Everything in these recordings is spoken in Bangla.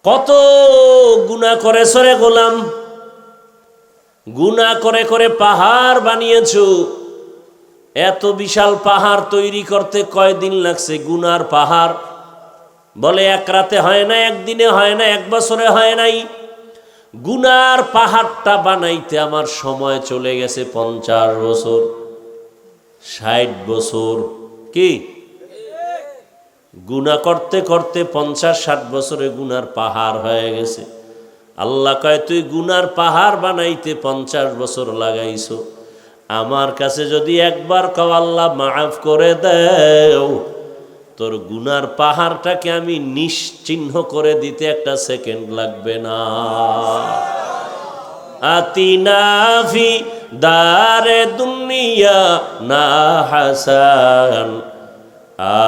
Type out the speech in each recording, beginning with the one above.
কত গুনাহ করেছো রে গোলাম, গুনাহ করে করে পাহাড় বানিয়েছো। এত বিশাল পাহাড় তৈরি করতে কয়দিন লাগছে? গুনার পাহাড় বলে এক রাতে হয় না, একদিনে হয় না, এক বছরে হয় নাই। গুনার পাহাড়টা বানাইতে আমার সময় চলে গেছে 50 বছর, 60 বছর। কি গুনাহ করতে করতে 50-60 বছরে গুনার পাহাড় হয়ে গেছে। আল্লাহ কয় তুই গুনার পাহাড় বানাইতে 50 বছর লাগাইছো, আমার কাছে যদি একবার কও আল্লাহ মাফ করে দেও, তোর গুনার পাহাড়টাকে আমি নিশ্চিহ্ন করে দিতে একটা সেকেন্ড লাগবে না। আতিনা ফি দারে দুনিয়া না হাসান,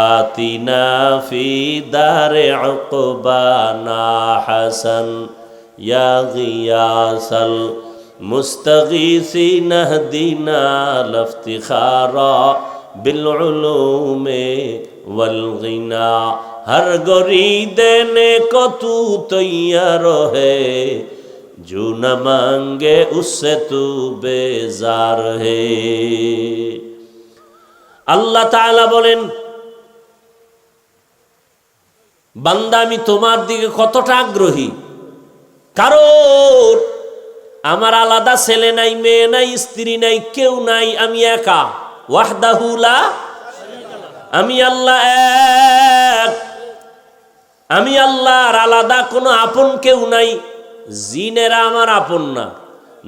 আতিনা ফি দারে উকবা না হাসান, ইয়া গিয়াসাল মুস্তাগীসিন হদিনা লফতিখারা বিল উলুমে वल गिना, हर गरी देने को तू तैयार है, जो न मांगे उससे तू बेजार है। আল্লাহ তাআলা বলেন, বান্দা আমি তোমার দিকে কতটা আগ্রহী, কারণ আমার আলাদা ছেলে নাই, মেয়ে নাই, স্ত্রী নাই, কেউ নাই, আমি একা। ওয়াহদাহু লা, আমি আল্লাহ এক, আমি আল্লাহর আলাদা কোনো আপন কেউ নাই। জিনেরা আমার আপন না,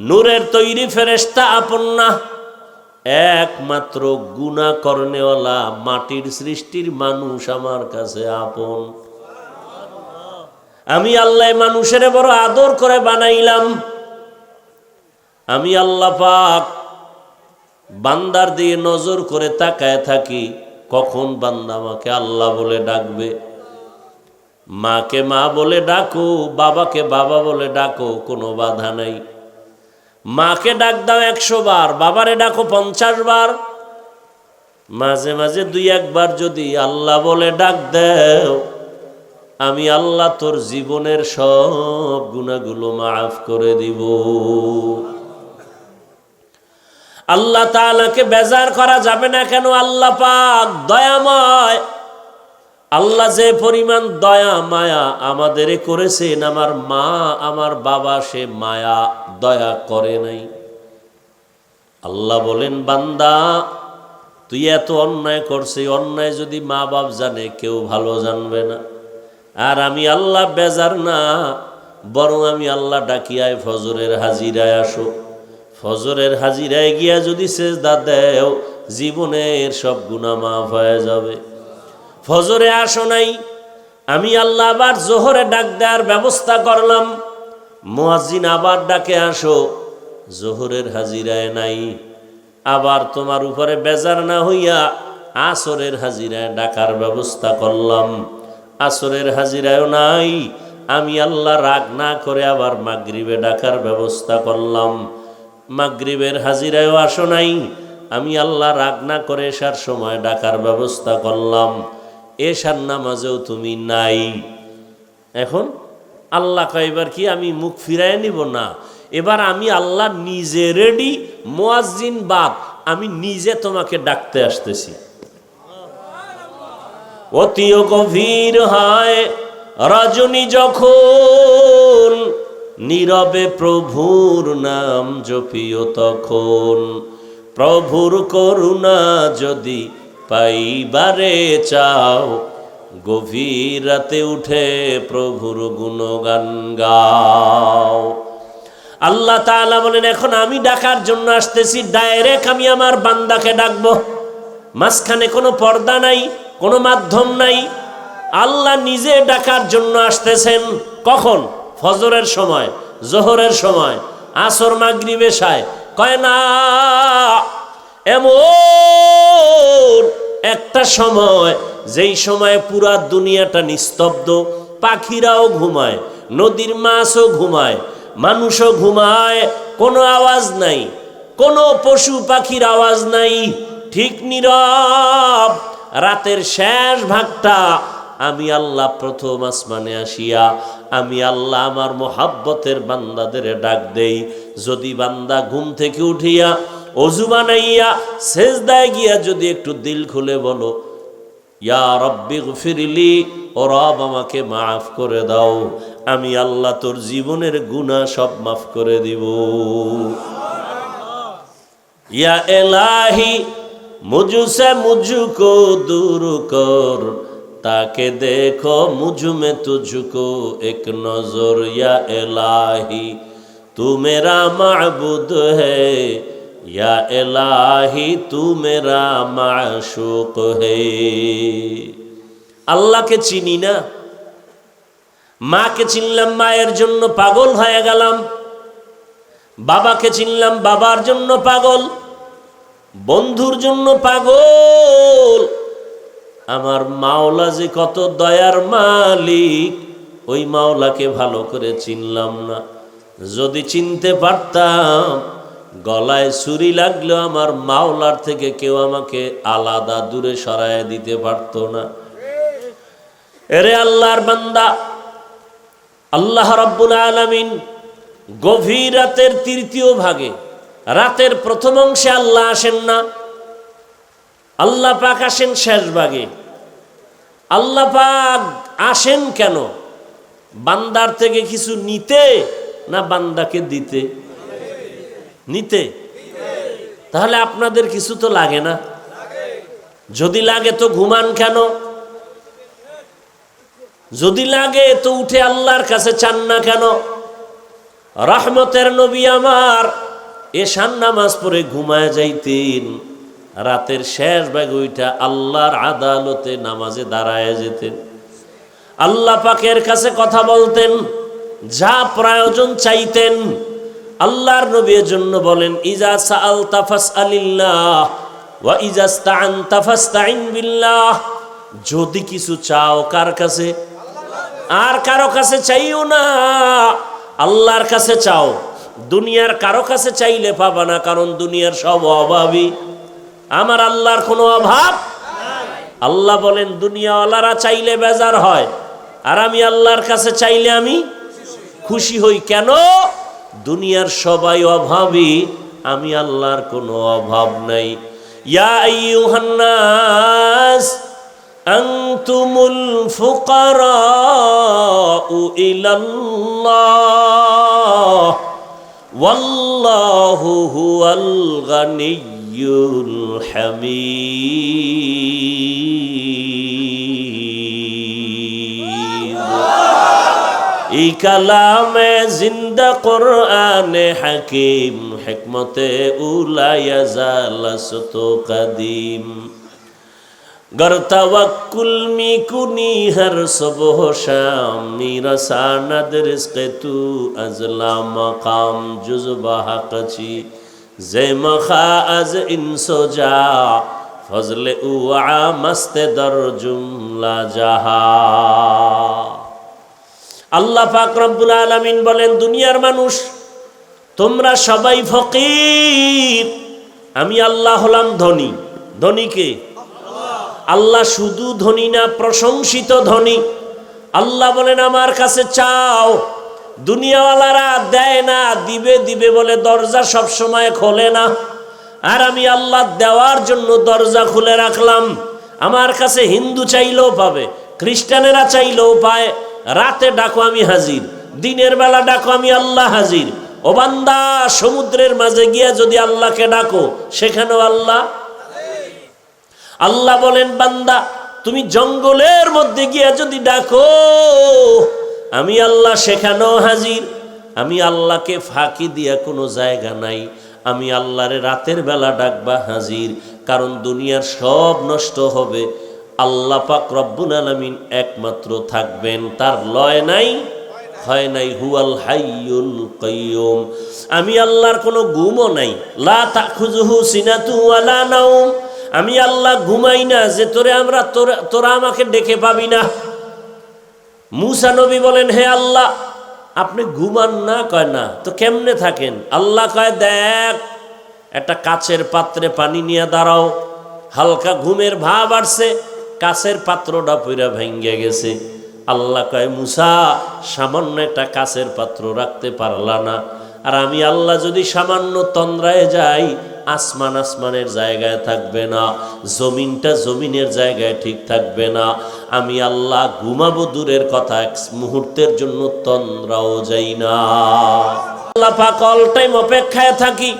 নূরের তৈরি ফেরেশতা আপন না, একমাত্র গুনাহ করনেওয়ালা মাটির সৃষ্টির মানুষ আমার কাছে আপন। আমি আল্লাহ মানুষের বড় আদর করে বানাইলাম। আমি আল্লাহ পাক বান্দার দিয়ে নজর করে তাকায় থাকি, কখন বান্দা আমাকে আল্লাহ বলে ডাকবে। মাকে মা বলে ডাকো, বাবাকে বাবা বলে ডাকো, কোনো বাধা নাই। মাকে ডাক দাও 100 বার, বাবারে ডাকো 50 বার। মাঝে মাঝে 2-1 বার যদি আল্লাহ বলে ডাক দেও, আমি আল্লাহ তোর জীবনের সব গুনাহগুলো মাফ করে দিব। আল্লাহ তাআলাকে বেজার করা যাবে না কেন? আল্লাহ পাক দয়াময়। আল্লাহ যে পরিমাণ দয়া মায়া আমাদের করেছেন, আমার মা আমার বাবা সে মায়া দয়া করে নাই। আল্লাহ বলেন, বান্দা তুই এত অন্যায় করছিস, অন্যায় যদি মা বাপ জানে কেউ ভালো জানবে না। আর আমি আল্লাহ বেজার না, বরং আমি আল্লাহ ডাকিয়ায় ফজরের হাজিরায় আসো। ফজরের হাজিরায় গিয়া যদি সেজদা দেও, জীবনের সব গুনাহ মাফ হয়ে যাবে। ফজরে আসো নাই, আমি আল্লাহ আবার জোহরে ডাক দেওয়ার ব্যবস্থা করলাম। মুয়াজ্জিন আবার ডাকে আসো, জোহরের হাজিরায় নাই। আবার তোমার উপরে বেজার না হইয়া আসরের হাজিরায় ডাকার ব্যবস্থা করলাম। আসরের হাজিরায়ও নাই, আমি আল্লাহ রাগ না করে আবার মাগরিবে ডাকার ব্যবস্থা করলাম। মাগরিবের হাজিরায়ও আসো নাই, আমি আল্লাহ রাগ না করে এশার সময় ডাকার ব্যবস্থা করলাম। এশার নামাজেও তুমি নাই। এখন আল্লাহ কয়বার কি আমি মুখ ফিরায় নিব না, এবার আমি আল্লাহ নিজে রেডি, মুয়াজ্জিন বাদ, আমি নিজে তোমাকে ডাকতে আসতেছি। অতিও গভীর হয় রজনী যখন, নীরবে প্রভুর নাম জপিও তখন। প্রভুর করুণা যদি পাইবারে চাও, গভীর রাতে উঠে প্রভুর গুণগান গাও। আল্লাহ তাআলা বলেন, এখন আমি ডাকার জন্য আসতেছি, ডাইরেক্ট আমি আমার বান্দাকে ডাকবো। মাঝখানে কোনো পর্দা নাই, কোনো মাধ্যম নাই। আল্লাহ নিজে ডাকার জন্য আসতেছেন। কখন? ফজরের সময়, জোহরের সময়, আসর, মাগরিব, এশায়। কয় না, এমন একটা সময় যেই সময় পুরা দুনিয়াটা নিস্তব্ধ, পাখিরাও ঘুমায়, নদীর মাছও ঘুমায়, মানুষও ঘুমায়, কোনো আওয়াজ নাই, কোনো পশু পাখির আওয়াজ নাই, ঠিক নীরব। রাতের শেষ ভাগটা আমি আল্লাহ প্রথম আসমানে আসিয়া আমি আল্লাহ আমার মোহাব্বতের বান্দাদের ডাক দেই। যদি বান্দা ঘুম থেকে উঠিয়া অজু বানাইয়া সেজদায় গিয়া যদি একটু দিল খুলে বলো, ইয়া রব্বি গফিরলি, ও রব আমাকে মাফ করে দাও, আমি আল্লাহ তোর জীবনের গুনাহ সব মাফ করে দিব। या इलाही मुझसे मुझको दूर कर, ताके देखो मुझ में तुझको एक नजर। या इलाही तू मेरा माबूद है, या इलाही तू मेरा माशूक है। अल्लाह के चिनी ना, माँ के चिनलाम माয়ের জন্য পাগল হয়ে গেলাম, বাবাকে চিনলাম বাবার জন্য পাগল, বন্ধুর জন্য পাগল। আমার মাওলা যে কত দয়ার মালিক, ওই মাওলাকে ভালো করে চিনলাম না। যদি চিনতে পারতাম, গলায় ছুরি লাগলেও আমার মাওলার থেকে কেউ আমাকে আলাদা দূরে সরায় দিতে পারতো না। এরে আল্লাহর বান্দা, আল্লাহ রাব্বুল আলামিন গভীর রাতের তৃতীয় ভাগে, রাতের প্রথম অংশে আল্লাহ আসেন না, আল্লাহ পাক আসেন শেষ ভাগে। আল্লাহ পাক আসেন কেন? বান্দার থেকে কিছু নিতে না বান্দাকে দিতে? নিতে। তাহলে আপনাদের কিছু তো লাগে না? যদি লাগে তো ঘুমান কেন? যদি লাগে তো উঠে আল্লাহর কাছে চান না কেন? রহমতের নবী আমার এশার নামাজ পড়ে ঘুমায় যাইতেন, রাতের শেষ ভাগে ওইটা আল্লাহর আদালতে নামাজে দাঁড়ায় যেতেন, আল্লাহ পাকের কাছে কথা বলতেন, যা প্রয়োজন চাইতেন। আল্লাহর নবীর জন্য বলেন, ইজা সাআলতা ফাসআলিল্লাহ ওয়া ইজা ইসতাআনতা ফাসতাইন বিল্লাহ। যদি কিছু চাও কার কাছে? আর কারো কাছে চাইও না, আল্লাহর কাছে চাও। দুনিয়ার কারো কাছে চাইলে পাবা না, কারণ দুনিয়ার সব অভাবী, আমার আল্লাহর কোনো অভাব। আল্লাহ বলেন দুনিয়াওয়ালারা চাইলে বেজার হয়, আর আমি আল্লাহর কাছে চাইলে আমি খুশি হই। কেন? দুনিয়ার সবাই অভাবী, আমি আল্লাহর কোনো অভাব নাই। ইয়া আইয়ুহান নাস আনতুমুল ফুকারাউ ইলাল্লাহ ওয়াল্লাহু হুয়াল গানিয়্যুল হামিদ। এই কালামে জিন্দা কোরআনে হাকিম, হিকমতে উলা ইয়াজালাসত কদিম। गर तवक्कुल मी कुनी हर सुबह शाम, मेरा सानद रिज़्क़ तू अज़ला मकाम जुज़बा हक़ची ज़े मखा अज़ इंसो जा फज़ले उआ मस्त दर जुमला जहा। আল্লাহ পাক রব্বুল আলামিন বলেন, দুনিয়ার মানুষ তোমরা সবাই ফকির, আমি আল্লাহ হলাম ধনী। ধনী কে? আল্লাহ শুধু ধনী না, প্রশংসিত ধনী। আল্লাহ বলেন আমার কাছে চাও। দুনিয়াওয়ালারা দেয় না, দিবে দিবে বলে দরজা সব সময় খোলে না, আর আমি আল্লাহ দেওয়ার জন্য দরজা খুলে রাখলাম। আমার কাছে হিন্দু চাইলেও পাবে, খ্রিস্টানেরা চাইলেও পায়। রাতে ডাকো আমি হাজির, দিনের বেলা ডাকো আমি আল্লাহ হাজির। ও বান্দা, সমুদ্রের মাঝে গিয়া যদি আল্লাহকে ডাকো, সেখানেও আল্লাহ। আল্লাহ বলেন বান্দা, তুমি জঙ্গলের মধ্যে গিয়া যদি ডাকো, আমি আল্লাহ সেখানেও হাজির। আমি আল্লাহকে ফাঁকি দিয়া কোনো জায়গা নাই। আমি আল্লাহরে রাতের বেলা ডাকবা হাজির, কারণ দুনিয়ার সব নষ্ট হবে, আল্লাহ পাক রব্বুল আলামিন একমাত্র থাকবেন, তার লয় নাই হয় নাই। হুয়াল হাইয়ুল কাইয়ুম। আমি আল্লাহর কোনো ঘুমও নাই। লা তাখুযুহু সিনাতু ওয়ালা নাওম। আমি আল্লাহ ঘুমাই না যে তোরা আমাকে ডেকে পাবি না। মুসা নবী বলেন, হে আল্লাহ আপনি ঘুমান না? কয় না, তো কেমনে থাকেন? আল্লাহ কয়, দেখ একটা কাচের পাত্রে পানি নিয়ে দাঁড়াও, হালকা ঘুমের ভাব আসছে, কাচের পাত্রটা পুরা ভেঙে গেছে। আল্লাহ কয় মুসা সামান্য একটা কাচের পাত্র রাখতে পারলা না, আর আমি আল্লাহ যদি সামান্য তন্দ্রায় যাই আসমান আসমানের জায়গায় থাকবে না, জমিনটা জমিনের জায়গায় ঠিক থাকবে না। আমি আল্লাহ ঘুমাবো দূরের কথা, এক মুহূর্তের জন্য তন্দ্রাও যাই না। আল্লাহ পাক অল টাইম অপেক্ষায় থাকি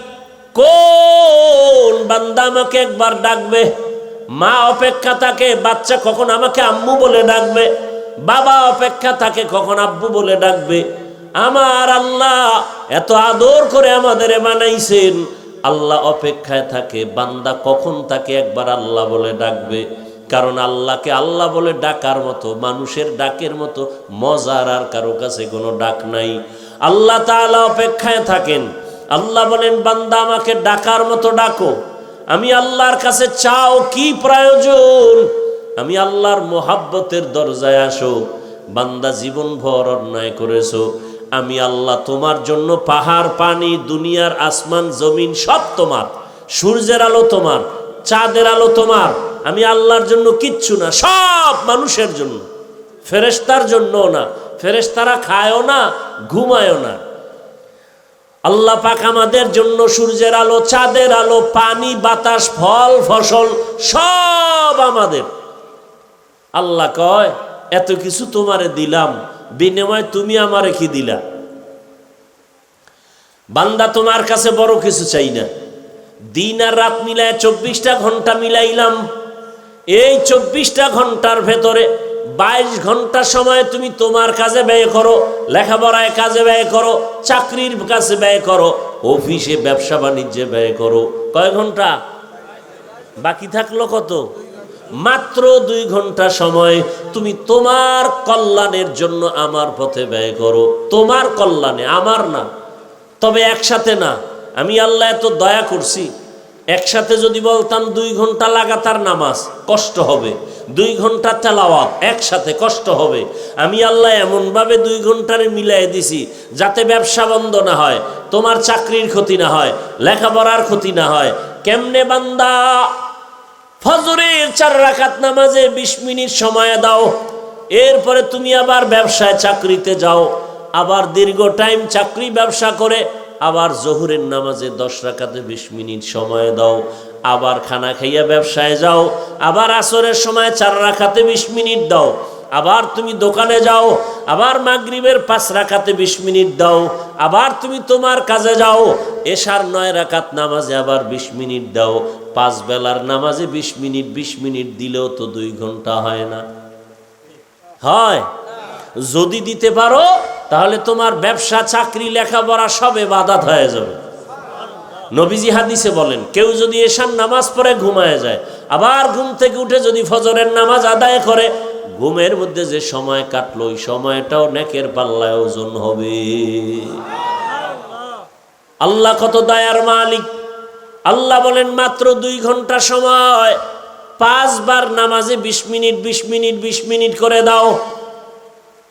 কোন বান্দা আমাকে একবার ডাকবে। মা অপেক্ষা থাকে বাচ্চা কখন আমাকে আম্মু বলে ডাকবে, বাবা অপেক্ষা থাকে কখন আব্বু বলে ডাকবে। আমার আল্লাহ এত আদর করে আমাদের বানাইছেন, আল্লাহ অপেক্ষায় থাকে বান্দা কখন তাকে একবার আল্লাহ বলে ডাকবে। কারণ আল্লাহকে আল্লাহ বলে ডাকার মতো, মানুষের ডাকের মতো মজার আর কারো কাছে কোনো ডাক নাই। আল্লাহ তাআলা অপেক্ষায় থাকেন। আল্লাহ বলেন বান্দা আমাকে ডাকার মতো ডাকো। আমি আল্লাহর কাছে চাও কি প্রয়োজন, আমি আল্লাহর মোহাব্বতের দরজায় আসো। বান্দা জীবন ভর অন্যায় করেছো, আমি আল্লাহ তোমার জন্য পাহাড় পানি দুনিয়ার আসমান জমিন সব তোমার, সূর্যের আলো তোমার, চাঁদের আলো তোমার, আমি আল্লাহর জন্য কিচ্ছু না, সব মানুষের জন্য, ফেরেশতার জন্য না। ফেরেশতারা খায়ও না ঘুমায়ও না। আল্লাহ পাক আমাদের জন্য সূর্যের আলো, চাঁদের আলো, পানি বাতাস ফল ফসল সব আমাদের। আল্লাহ কয় এত কিছু তোমারে দিলাম, বিনিময়ে তুমি আমারে কি দিলা? বান্দা তোমার কাছে বড় কিছু চাই না। দিন আর রাত মিলায় 24টা ঘন্টা মিলাইলাম। এই 24টা ঘন্টার ভেতরে 22 ঘন্টা সময় তুমি তোমার কাজে ব্যয় করো, লেখাপড়ায় কাজে ব্যয় করো, চাকরির কাছে ব্যয় করো, অফিসে ব্যবসা বাণিজ্যে ব্যয় করো। কয় ঘন্টা বাকি থাকলো? কত? মাত্র 2 ঘন্টা সময় তুমি তোমার কল্যাণের জন্য আমার পথে ব্যয় করো। তোমার কল্যাণে, আমার না। তবে একসাথে না। আমি আল্লাহ এত দয়া করছি, একসাথে যদি বলতাম 2 ঘন্টা লাগাতার নামাজ কষ্ট হবে, 2 ঘন্টা তেলাওয়াত একসাথে কষ্ট হবে। আমি আল্লাহ এমনভাবে 2 ঘন্টারে মিলাই দিছি যাতে ব্যবসা বন্ধ না হয়, তোমার চাকরির ক্ষতি না হয়, লেখাপড়ার ক্ষতি না হয়। কেমনে বান্দা? ফজরের 4 রাকাত নামাজে 20 মিনিট সময় দাও, এরপরে তুমি আবার ব্যবসায় চাকরিতে যাও, আবার দীর্ঘ টাইম চাকরি ব্যবসা করে আবার জোহরের নামাজে 10 রাকাতে 20 মিনিট সময় দাও, আবার খানা খাইয়া ব্যবসায় যাও, আবার আসরের সময় 4 রাকাতে 20 মিনিট দাও, আবার তুমি দোকানে যাও, আবার মাগরিবের 5 রাকাতে 20 মিনিট দাও, আবার তুমি তোমার কাজে যাও, এশার 9 রাকাত নামাজে আবার 20 মিনিট দাও। 5 বেলার নামাজে 20 মিনিট 20 মিনিট দিলেও তো 2 ঘন্টা হয় না? হয়? যদি দিতে পারো তাহলে তোমার ব্যবসা চাকরি লেখাপড়া সব ইবাদত হয়ে যাবে। নবীজি হাদিসে বলেন কেউ যদি এশার নামাজ পড়ে ঘুমায় যায়, আবার ঘুম থেকে উঠে যদি ফজরের নামাজ আদায় করে, ঘুমের মধ্যে যে সময় কাটলো ওই সময়টাও নেকের পাল্লায় ওজন হবে। আল্লাহ কত দয়ার মালিক। আল্লাহ বলেন মাত্র 2 ঘন্টা সময় 5 বার নামাজে 20 মিনিট 20 মিনিট 20 মিনিট করে দাও,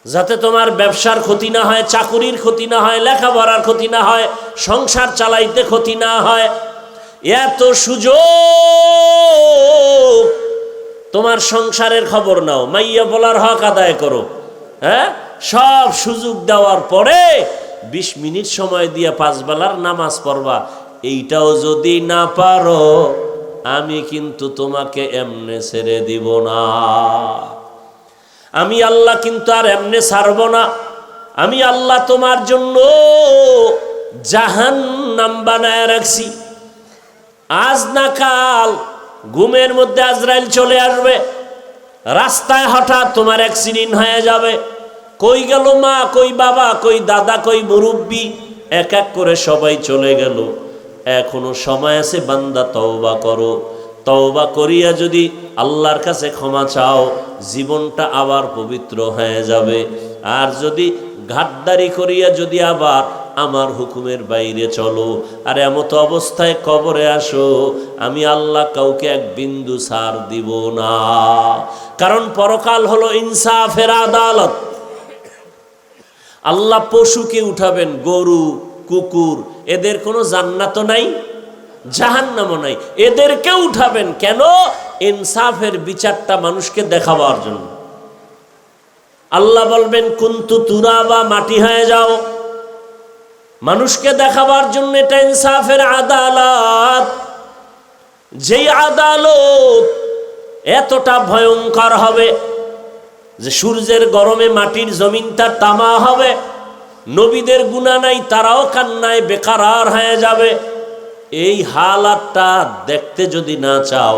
যাতে তোমার ব্যবসার ক্ষতি না হয়, চাকুরির ক্ষতি না হয়, লেখাপড়ার ক্ষতি না হয়, সংসার চালাইতে ক্ষতি না হয়। এত সুযোগ, তোমার সংসারের খবর নাও, মাইয়া বলার হক আদায় করো। হ্যাঁ, সব সুযোগ দেওয়ার পরে 20 মিনিট সময় দিয়ে 5 বেলার নামাজ পড়বা, এইটাও যদি না পারো আমি কিন্তু তোমাকে এমনে ছেড়ে দিব না। আমি আল্লাহ কিন্তু আর এমনে ছাড়ব না। আমি আল্লাহ তোমার জন্য জাহান্নাম বানায় রাখছি। আজ না কাল ঘুমের মধ্যে আজরাইল চলে আসবে, রাস্তায় হঠাৎ তোমার অ্যাক্সিডেন্ট হয়ে যাবে। কই গেল মা, কই বাবা, কই দাদা, কই মুরব্বী, এক এক করে সবাই চলে গেল। এখনো সময় আছে, বান্দা তওবা করো। তওবা করিয়া যদি আল্লাহর কাছে ক্ষমা চাও, জীবনটা আবার পবিত্র হয়ে যাবে। আর যদি ঘাটদারি করিয়া যদি আবার আমার হুকুমের বাইরে চলো আর এমত অবস্থায় কবরে আসো, আমি আল্লাহ কাউকে এক বিন্দু ছাড় দিব না। কারণ পরকাল হলো ইনসাফের আদালত। আল্লাহ পশুকে উঠাবেন, গরু কুকুর, এদের কোনো জান্নাত নাই, জাহান্নামও নাই, এদেরকে উঠাবেন। কেন? ইনসাফের বিচারটা মানুষকে দেখাবার জন্য। আল্লাহ বলবেন কুনতু তুরাবা, মাটি হয়ে যাও। মানুষকে দেখাবার জন্য এটা ইনসাফের আদালত। যেই আদালত এতটা ভয়ঙ্কর হবে যে সূর্যের গরমে মাটির জমিনটা তামা হবে, নবীদের গুনাহ নাই, তারাও কান্নায় বেকারার হয়ে যাবে। এই হালাতটা দেখতে যদি না চাও,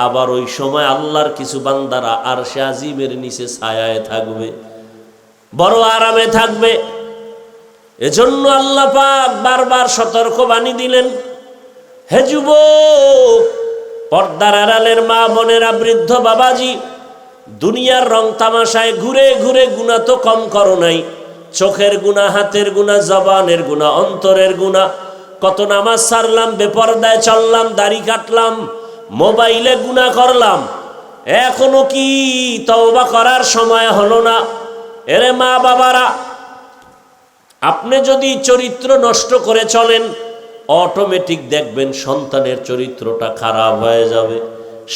আবার ওই সময় আল্লাহর কিছু বান্দারা আরশে আজিমের নিচে ছায়ায় থাকবে, বড় আরামে থাকবে। এজন্য আল্লাহ পাক বারবার সতর্ক বাণী দিলেন, হে যুবক, পর্দার আড়ালের মা বোনেরা, বৃদ্ধ বাবাজি, দুনিয়ার রং তামাশায় ঘুরে ঘুরে গুনাহ তো কম করো নাই। চোখের গুনাহ, হাতের গুনাহ, জবানের গুনাহ, অন্তরের গুনাহ। কত নামাজ ছাড়লাম, বেপরদায় চললাম, দাড়ি কাটলাম, মোবাইলে গুনাহ করলাম, এখনো কি তওবা করার সময় হলো না? এরে মা বাবারা, আপনি যদি চরিত্র নষ্ট করে চলেন, অটোমেটিক দেখবেন সন্তানের চরিত্রটা খারাপ হয়ে যাবে।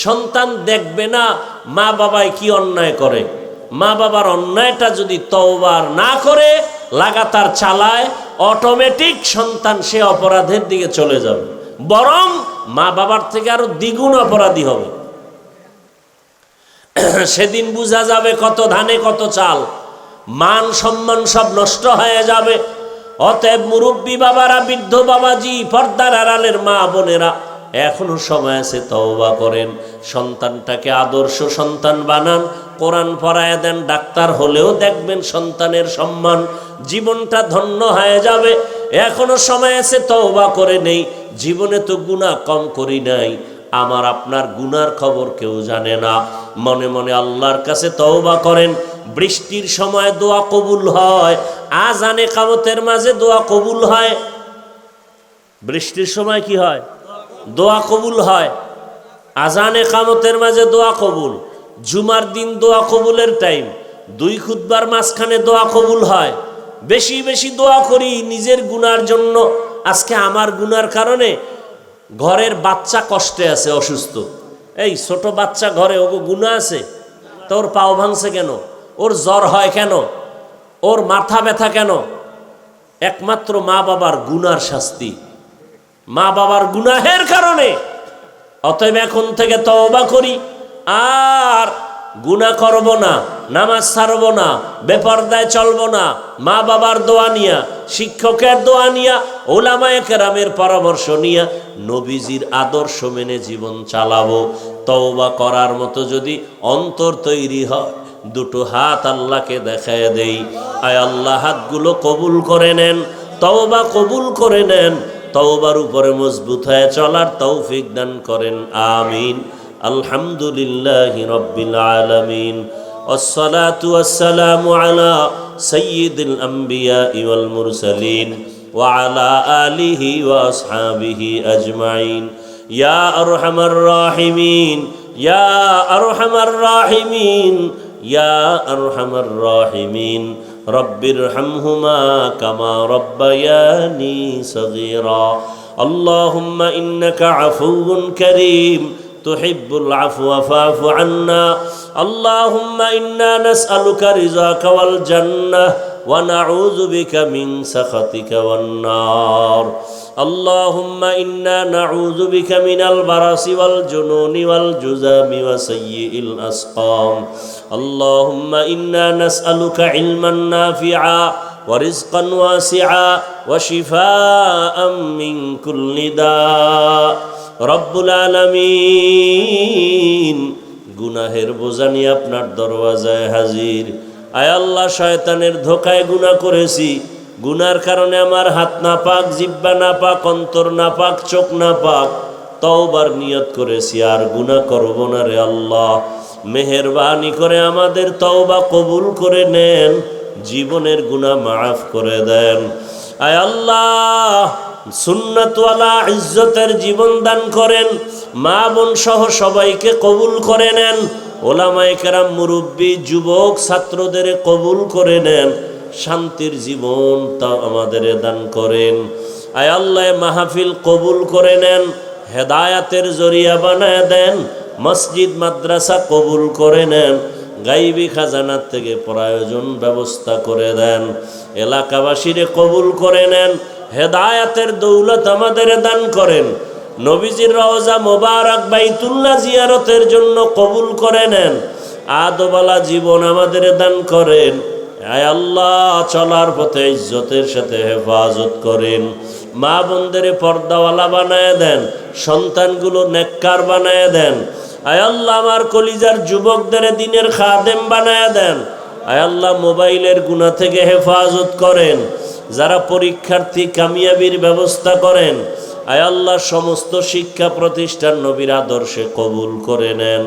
সন্তান দেখবে না মা বাবায় কি অন্যায় করে, মা বাবার অন্যায়টা যদি তওবা না করে লাগাতার চালায়, অটোমেটিক সন্তান সে অপরাধের দিকে চলে যাবে, বরং মা বাবার থেকে আরো দ্বিগুণ অপরাধী হবে। সেদিন বোঝা যাবে কত ধানে কত চাল, মান সম্মান সব নষ্ট হয়ে যাবে। অতএব মুরব্বী বাবারা, বৃদ্ধ বাবাজি, পর্দার আড়ালের মা বোনেরা, এখনো সময় আছে, তওবা করেন। সন্তানটাকে আদর্শ সন্তান বানান, কোরআন পড়ায় দেন, ডাক্তার হলেও দেখবেন সন্তানের সম্মান, জীবনটা ধন্য হয়ে যাবে। এখনো সময় আছে, তওবা করে নেই। জীবনে তো গুনাহ কম করি নাই, আমার আপনার গুনার খবর কেউ জানে না। মনে মনে আল্লাহর কাছে তওবা করেন। বৃষ্টির সময় দোয়া কবুল হয়, আজানে কামতের মাঝে দোয়া কবুল হয়। বৃষ্টির সময় কি হয়? দোয়া কবুল হয়। আজানে কামতের মাঝে দোয়া কবুল। জুমার দিন দোয়া কবুলের টাইম। দুই খুতবার মাঝখানে দোয়া কবুল হয়। বেশি বেশি দোয়া করি নিজের গুনার জন্য। আজকে আমার গুনার কারণে ঘরের বাচ্চা কষ্টে আছে, অসুস্থ। এই ছোট বাচ্চা ঘরে, ওগো গুনাহ আছে? তোর পাও ভাঙছে কেন? ওর জ্বর হয় কেন? ওর মাথা ব্যথা কেন? একমাত্র মা বাবার গুনার শাস্তি, মা বাবার গুনাহের কারণে। অতএব এখন থেকে তওবা করি, আর গুনাহ করব না, নামাজ ছাড়ব না, বেপরদায় চলব না, মা বাবার দোয়া নিয়া, শিক্ষকের দোয়া নিয়া, উলামায়ে কেরামের পরামর্শ নিয়া, নবীজির আদর্শ মেনে জীবন চালাবো। তওবা করার মতো যদি অন্তর তৈরি হয়, দুটো হাত আল্লাহকে দেখায় দেই, আয় আল্লাহ হাতগুলো কবুল করে নেন, তওবা কবুল করে নেন, তওবার উপরে মজবুত হয়ে চলার তৌফিক দান করেন, আমিন। আলহামদুলিল্লাহি রাব্বিল আলামিন, ওয়াসসালাতু ওয়াসসালামু আলা সাইয়্যিদিল আমবিয়া ওয়াল মুরসালিন ওয়া আলা আলিহি ওয়া আসহাবিহি আজমাইন। ইয়া আরহামার রাহিমিন, ইয়া আরহামার রাহিমিন, ইয়া আরহামার রাহিমিন, রব্বিরহামহুমা কামা রব্বায়ানি সগীরা। আল্লাহুম্মা ইন্নাকা আফুউন কারীম তুহিব্বুল আফওয়া ফা'ফু আন্না। আল্লাহুম্মা ইন্না নাসআলুকা রিযাকা ওয়াল জান্নাহ ওয়া নাউযু বিকা মিন সাখাতিকা ওয়ান নার। আল্লাহুম্মা ইন্না নাউযু বিকা মিনাল বারাসি ওয়াল জুনুনি ওয়াল জুযামি ওয়া সাইয়্যিল আসকাম। আল্লাহুম্মা ইন্না নাসআলুকা ইলমান নাফিআ ওয়া রিজকান ওয়াসিআ ওয়া শিফাআম মিন কুল্লি দা। রব্বুল আলামিন, গুনাহের বোঝা নিয়ে আপনার দরওয়াজায় হাজির। আয় আল্লাহ, শয়তানের ধোকায় গুনাহ করেছি, গুনার কারণে আমার হাত নাপাক, জিহ্বা নাপাক, অন্তর নাপাক, চোখ নাপাক। তওবার নিয়ত করেছি, আর গুনাহ করব না রে আল্লাহ। মেহেরবানি করে আমাদের তওবা কবুল করে নেন, জীবনের গুনাহ মাফ করে দেন। আয় আল্লাহ, সুন্নাতওয়ালা ইজ্জতের জীবন দান করেন, মা বোন সহ সবাইকে কবুল করে নেন। ওলামায়ে কেরাম, মুরব্বী, যুবক, ছাত্রদের কবুল করে নেন। শান্তির জীবন তা আমাদের দান করেন। আয় আল্লাহ, মাহফিল কবুল করে নেন, হেদায়াতের জরিয়া বানায় দেন। মসজিদ মাদ্রাসা কবুল করে নেন, গাইবী খাজানার থেকে প্রয়োজন ব্যবস্থা করে দেন। এলাকাবাসীরে কবুল করে নেন, হেদায়াতের দৌলত আমাদের দান করেন। নবীজির রওজা মোবারক বাইতুল্লাহ জিয়ারতের জন্য কবুল করে নেন। আদবালা জীবন আমাদের দান করেন। আয় আল্লাহ, চলার পথে ইজ্জতের সাথে হেফাজত করেন। মা বোনদের পর্দাওয়ালা বানায় দেন, সন্তানগুলো নেককার বানায় দেন। আয় আল্লাহ, আমার কলিজার যুবকদের দিনের খাদেম বানায় দেন। আয় আল্লাহ, মোবাইলের গুনাহ থেকে হেফাজত করেন। যারা পরীক্ষার্থী কামিয়াবির ব্যবস্থা করেন। আয় আল্লাহ, সমস্ত শিক্ষা প্রতিষ্ঠান নবীর আদর্শে কবুল করে নেন।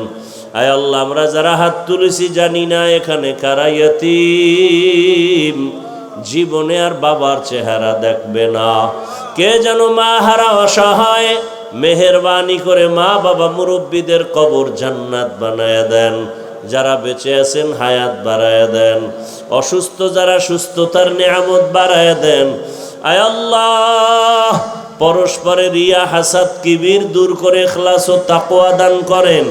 আয় আল্লাহ, আমরা যারা হাত তুলেছি জানি না এখানে কারা ইয়াতীম, জীবনে আর বাবার চেহারা দেখবে না। কে যেন মা হারা অসহায়, মেহেরবানি করে মা বাবা মুরব্বীদের কবর জান্নাত বানায় দেন। যারা বেঁচে আছেন হায়াত বাড়ায় দেন। অসুস্থ যারা সুস্থতার নিয়ামত বাড়ায় দেন। আয় আল্লাহ, পরস্পরের রিয়া হাসাদ কিবির দূর করে ইখলাস ও তাকওয়া দান করেন।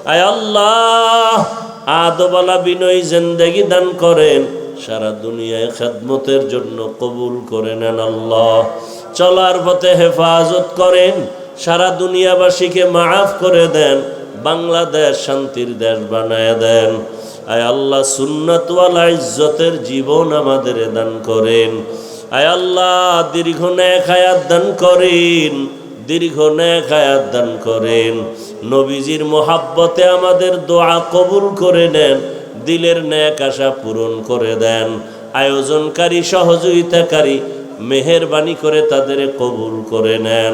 আয় আল্লাহ, আদবালা বিনয় জিন্দেগি দান করেন। সারা দুনিয়ায় খেদমতের জন্য কবুল করে নেন। আল্লাহ, চলার পথে হেফাজত করেন। সারা দুনিয়াবাসীকে মাফ করে দেন। বাংলাদেশ শান্তির দেশ বানায় দেন। আয় আল্লাহ, সুন্নাতওয়ালা ইজ্জতের জীবন আমাদের দান করেন। আয় আল্লাহ, দীর্ঘ নেক হায়াত দান করেন। দীর্ঘ নেক হায়াত দান করেন। নবীজির মোহাব্বতে আমাদের দোয়া কবুল করে নেন। দিলের নেক আশা পূরণ করে দেন। আয়োজনকারী সহযোগিতাকারী মেহেরবানি করে তাদের কবুল করে নেন।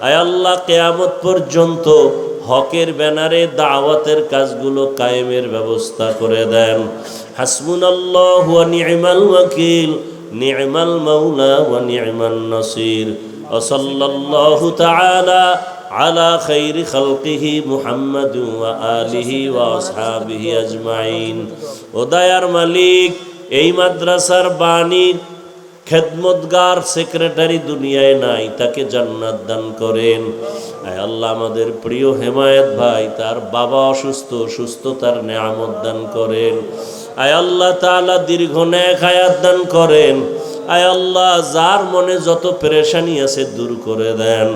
আয় আল্লাহ, কিয়ামত পর্যন্ত হকের ব্যানারে দাওয়াতের কাজগুলো কায়েমের ব্যবস্থা করে দেন। হাসবুনাল্লাহু ওয়া নি'মাল ওয়াকিল, নি'মাল মাওলা ওয়া নি'মান নাসির। ওয়া সাল্লাল্লাহু তাআলা আলা খাইরি খালকিহি মুহাম্মাদ ওয়া আলিহি ওয়া আসহাবিহি আজমাইন। ও দয়ার মালিক, এই মাদ্রাসার বাণী খেদমতগার সেক্রেটারি দুনিয়ায় নাই, তাকে জান্নাত দান করেন। আয় আল্লাহ, আমাদের প্রিয় হেমায়েত ভাই, তার বাবা অসুস্থ, সুস্থতার নেয়ামত দান করেন। আয় আল্লাহ তাআলা দীর্ঘ নেক হায়াত দান করেন। আয় আল্লাহ, যার মনে যত পেরেশানি আছে দূর করে দেন।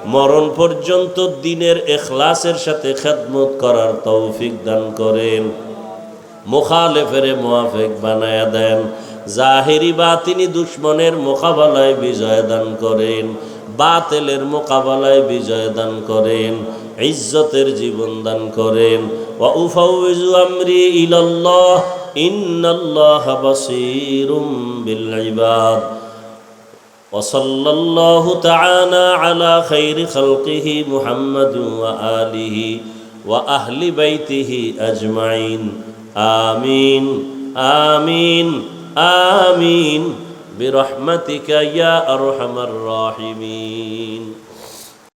মরণ পর্যন্ত দ্বীনের ইখলাসের সাথে খেদমত করার তৌফিক দান করেন। মুখালেফের মুয়াফিক বানায়া দেন। জাহিরি বাতিনি দুশ্মনের মোকাবেলায় বিজয় দান করেন। বাতিলের মোকাবেলায় বিজয় দান করেন। ইজ্জতের জীবন দান করেন। ওয়া উফাউযু আমরি ইলাল্লাহ, ইন্নাল্লাহা বাসীরুম বিল ইবাদ। ওয়া সাল্লাল্লাহু তাআলা আলা খাইরি খালকিহি মুহাম্মাদ ওয়া আলিহি ওয়া আহলি বাইতিহি আজমাইন। আমিন আমিন আমিন বিরহমাতিকা ইয়া আরহামার রাহিমিন।